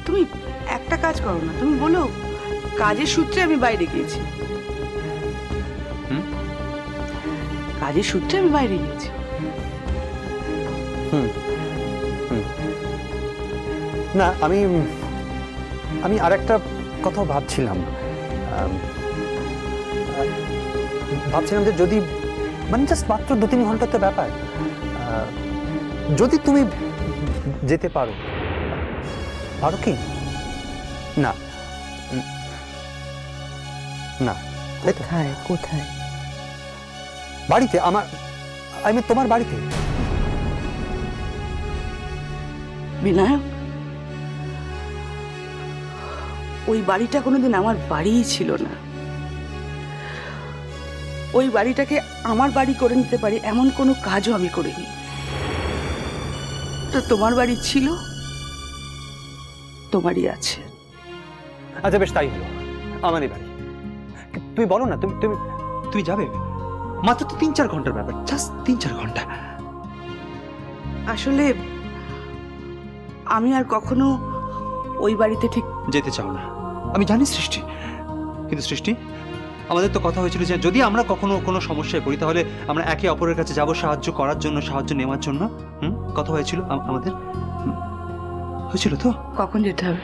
তুমি একটা কাজ করো না, তুমি বলো কাজের সূত্রে আমি বাইরে গিয়েছি। কাজের সূত্রে আমি বাইরে গিয়েছি। না, আমি আরেকটা কথা ভাবছিলাম যে যদি মানে জাস্ট মাত্র 2-3 ঘন্টার তো ব্যাপার, যদি তুমি যেতে পারো কি? না না, কোথায় কোথায়? বাড়িতে, আমি তোমার বাড়িতে। বিনায়ক, ওই বাড়িটা কোনোদিন আমার বাড়িই ছিল না। ওই বাড়িটাকে আমার বাড়ি করে নিতে পারি এমন কোনো কাজও আমি করিনি। তো তোমার বাড়ি ছিল, তোমারই আছে। আচ্ছা বেশ, তাই হলো, আমারই বাড়ি। তুমি বলো না, তুমি যাবে? মাত্র তো 3-4 ঘন্টার ব্যাপার, জাস্ট 3-4 ঘন্টা। আসলে আমি আর কখনো ওই বাড়িতে ঠিক যেতে চাও না, আমি জানি সৃষ্টি। কিন্তু সৃষ্টি, আমাদের তো কথা হয়েছিল যে যদি আমরা কখনো কোনো সমস্যায় পড়ি তাহলে আমরা একে অপরের কাছে যাব সাহায্য করার জন্য, সাহায্য নেওয়ার জন্য। কথা হয়েছিল আমাদের, হয়েছিল তো? কখন যেতে হবে?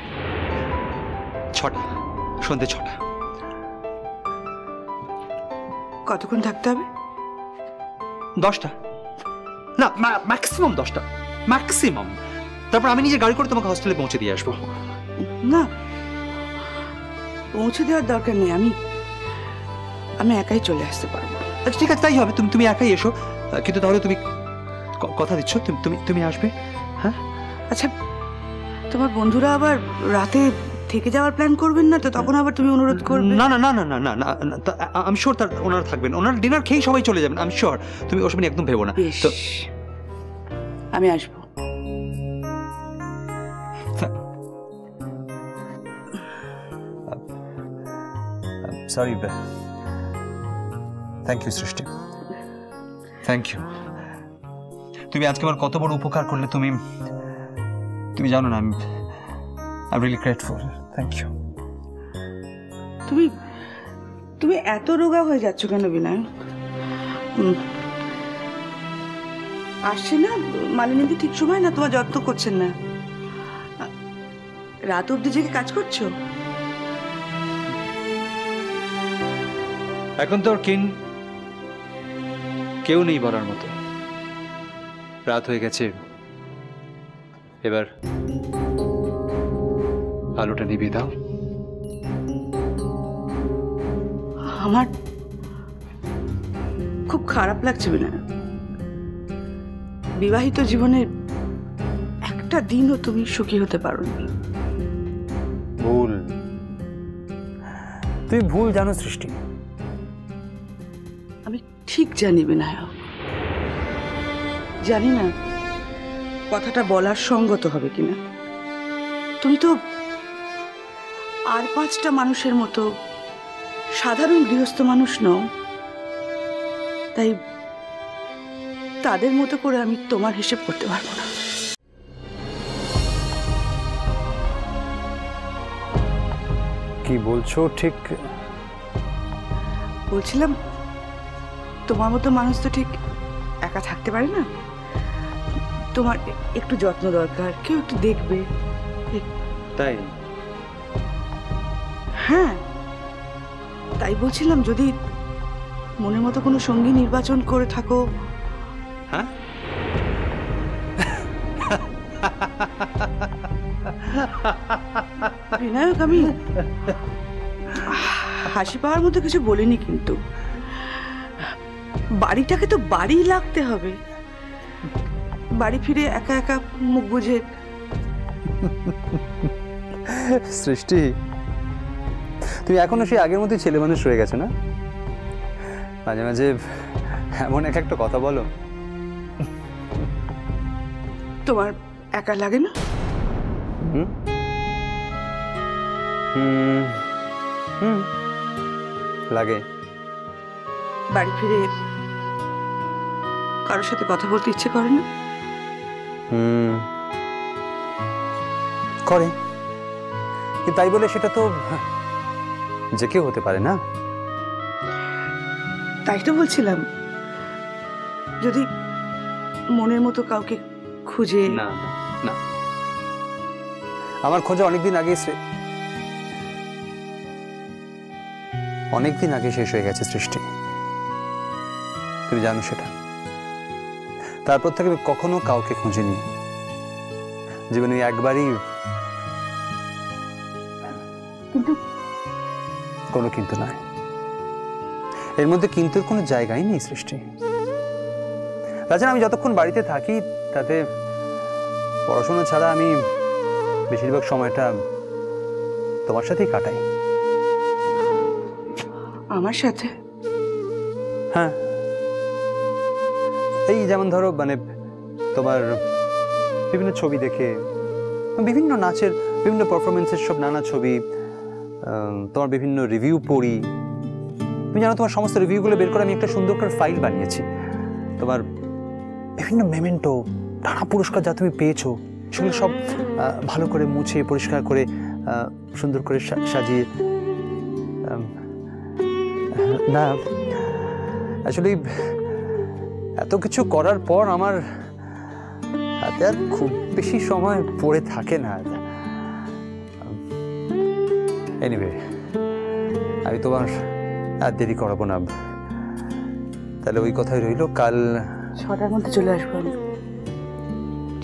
6টা, সন্ধ্যে 6টা। কতক্ষণ থাকতে হবে? 10টা, না ম্যাক্সিমাম 10টা, ম্যাক্সিমাম। তারপর আমি নিজে গাড়ি করে তোমাকে হস্টেলে পৌঁছে দিয়ে আসবো। না, পৌঁছে দেওয়ার দরকার নেই, আমি একাই চলে আসতে পারবো। আচ্ছা ঠিক আছে, তাই হবে, তুমি একাই এসো। কিন্তু তাহলে তুমি কথা দিচ্ছ তুমি আসবে? হ্যাঁ। আচ্ছা, তোমার বন্ধুরা আবার রাতে থেকে যাওয়ার প্ল্যান করবেন না তো? তখন আবার তুমি অনুরোধ করবে? না না না না না না, আমি শিওর ওনারা থাকবেন, ওনারা ডিনার খেয়েই সবাই চলে যাবেন, আমি শিওর। তুমি ওসব নিয়ে একদম ভেবো না। তো আমি আসবো। সরি, থ্যাংক ইউ সৃষ্টি, থ্যাংক ইউ। তুমি আজকে আমার কত বড় উপকার করলে তুমি জানো না। আমি রিয়েলি গ্রেটফুল, থ্যাংক ইউ। তুমি এত রোগা হয়ে যাচ্ছ কেন বিনয়? আসছে না মালিনীদি ঠিক সময়, না তোমার যত্ন করছেন না? রাত অব্দি জেগে কাজ করছো? এখন তো কেউ নেই বলার মতো। রাত হয়ে গেছে, এবার আলোটা নিভিয়ে দাও। আমার খুব খারাপ লাগছে বিনয়। বিবাহিত জীবনে একটা দিনও তুমি সুখী হতে পারোনি। তুই ভুল জানো সৃষ্টি। আমি ঠিক জানি বিনায়ক, জানি না কথাটা বলার সঙ্গত হবে কিনা। তুমি তো আর 5টা মানুষের মতো সাধারণ গৃহস্থ মানুষ নও, তাই তাদের মতো করে আমি তোমার হিসেব করতে পারবো না। কি বলছো ঠিক? বলছিলাম তোমার মতো মানুষ তো ঠিক একা থাকতে পারে না। তোমার একটু যত্ন দরকার, কেউ একটু দেখবে। তাই? হ্যাঁ, তাই বলছিলাম যদি মনের মতো কোনো সঙ্গী নির্বাচন করে থাকো। হ্যাঁ, বিনায়ক, আমি হাসি পাওয়ার মতো কিছু বলিনি, কিন্তু বাড়িটাকে তো বাড়ি লাগতে হবে। বাড়ি ফিরে একা একা মুখ বুঝে। সৃষ্টি, তুমি এখনো সেই আগের মতোই ছেলে মানুষ রয়ে গেছো না? মাঝে মাঝে এমন একটা কথা বলো। তোমার একা লাগে না? লাগে। বাড়ি ফিরে কারোর সাথে কথা বলতে ইচ্ছে করে না? করে, কিন্তু তাই বলে সেটা তো যে কেউ হতে পারে না। তাই তো বলছিলাম, যদি মনের মতো কাউকে খুঁজে। না না, আমার খোঁজা অনেকদিন আগে শেষ হয়ে গেছে সৃষ্টি, তুমি জানো সেটা। তারপর থেকে আমি কখনো কাউকে খুঁজিনি জীবনে, একবারই। কিন্তু কোনো কিন্তু নয়, এর মধ্যে কিন্তুর কোনো জায়গাই নেই সৃষ্টি। তাছাড়া আমি যতক্ষণ বাড়িতে থাকি তাতে পড়াশোনা ছাড়া আমি বেশিরভাগ সময়টা তোমার সাথেই কাটাই। আমার সাথে? হ্যাঁ, এই যেমন ধরো মানে তোমার বিভিন্ন ছবি দেখে, বিভিন্ন নাচের, বিভিন্ন পারফরমেন্সের সব নানা ছবি, তোমার বিভিন্ন রিভিউ পড়ি। তুমি জানো তোমার সমস্ত রিভিউগুলো বের করে আমি একটা সুন্দর করে ফাইল বানিয়েছি। তোমার বিভিন্ন মেমেন্টো, নানা পুরস্কার যা তুমি পেয়েছো সেগুলো সব ভালো করে মুছে পরিষ্কার করে সুন্দর করে সাজিয়ে। না আসলে এত কিছু করার পর আমার হাতে আর খুব বেশি সময় পড়ে থাকে না। এনিওয়ে, আমি তোমার আর দেরি করাবো না, তাহলে ওই কথাই রইল। কাল 6টার মধ্যে চলে আসবো আমি,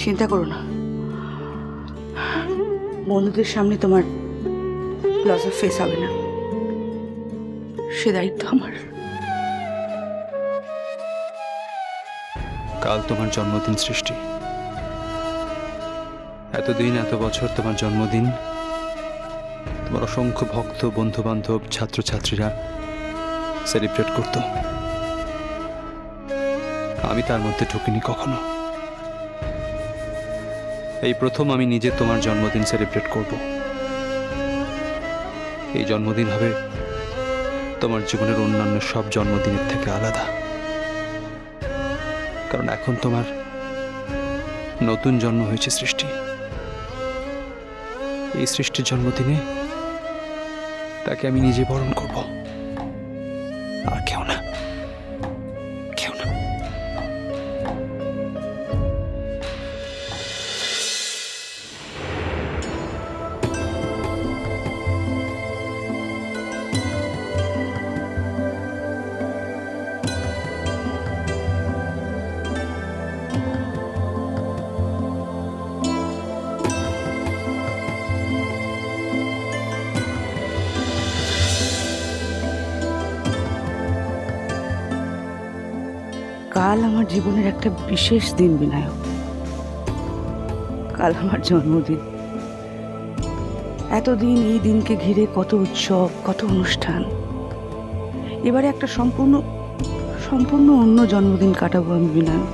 চিন্তা করো না। বন্ধুদের সামনে তোমার লস অফ ফেস হবে না, সে দায়িত্ব আমার। কাল তোমার জন্মদিন সৃষ্টি। এতদিন, এত বছর তোমার জন্মদিন তোমার অসংখ্য ভক্ত, বন্ধু বান্ধব, ছাত্রছাত্রীরা সেলিব্রেট করত। আমি তার মধ্যে ঢুকিনি কখনো। এই প্রথম আমি নিজে তোমার জন্মদিন সেলিব্রেট করব। এই জন্মদিন হবে তোমার জীবনের অন্যান্য সব জন্মদিনের থেকে আলাদা, কারণ এখন তোমার নতুন জন্ম হয়েছে সৃষ্টি। এই সৃষ্টির জন্মদিনে তাকে আমি নিজে বরণ করব, আর কেউ না, কেউ না। কাল আমার জীবনের একটা বিশেষ দিন বিনায়ক। কাল আমার জন্মদিন। এতদিন এই দিনকে ঘিরে কত উৎসব, কত অনুষ্ঠান। এবারে একটা সম্পূর্ণ অন্য জন্মদিন কাটাবো আমি বিনায়ক।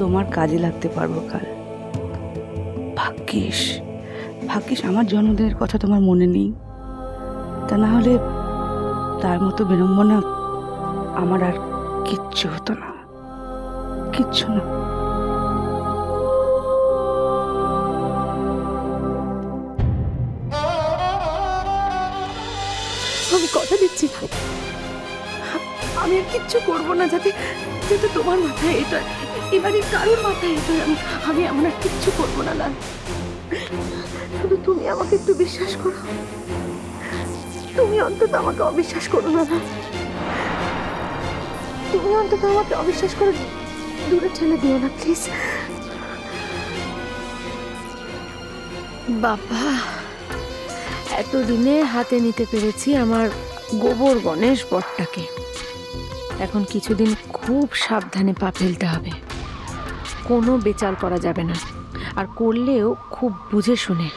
তোমার কাজে লাগতে পারবো কাল। ভাগ্যিস আমার জন্মদিনের কথা তোমার মনে নেই। তা না হলে তার মতো বিড়ম্বনা আমার আর কিচ্ছু হতো না, কিচ্ছু না। আমি কথা দিচ্ছি আমি আর কিচ্ছু করবো না, যাতে তোমার মাথায় এটা, এবারে কারোর মাথায় এটা, আমি এমন আর কিচ্ছু করবো না। শুধু তুমি আমাকে একটু বিশ্বাস করো। তুমি অন্তত আমাকে অবিশ্বাস করো না। তুমি অন্তত আমাকে অবিশ্বাস করে দূরে ঠেলে দিও না প্লিজ। বাবা, এতদিনে হাতে নিতে পেরেছি আমার গোবর গণেশ বটটাকে। এখন কিছুদিন খুব সাবধানে পা ফেলতে হবে, কোনো বেচাল করা যাবে না, আর করলেও খুব বুঝে শুনে।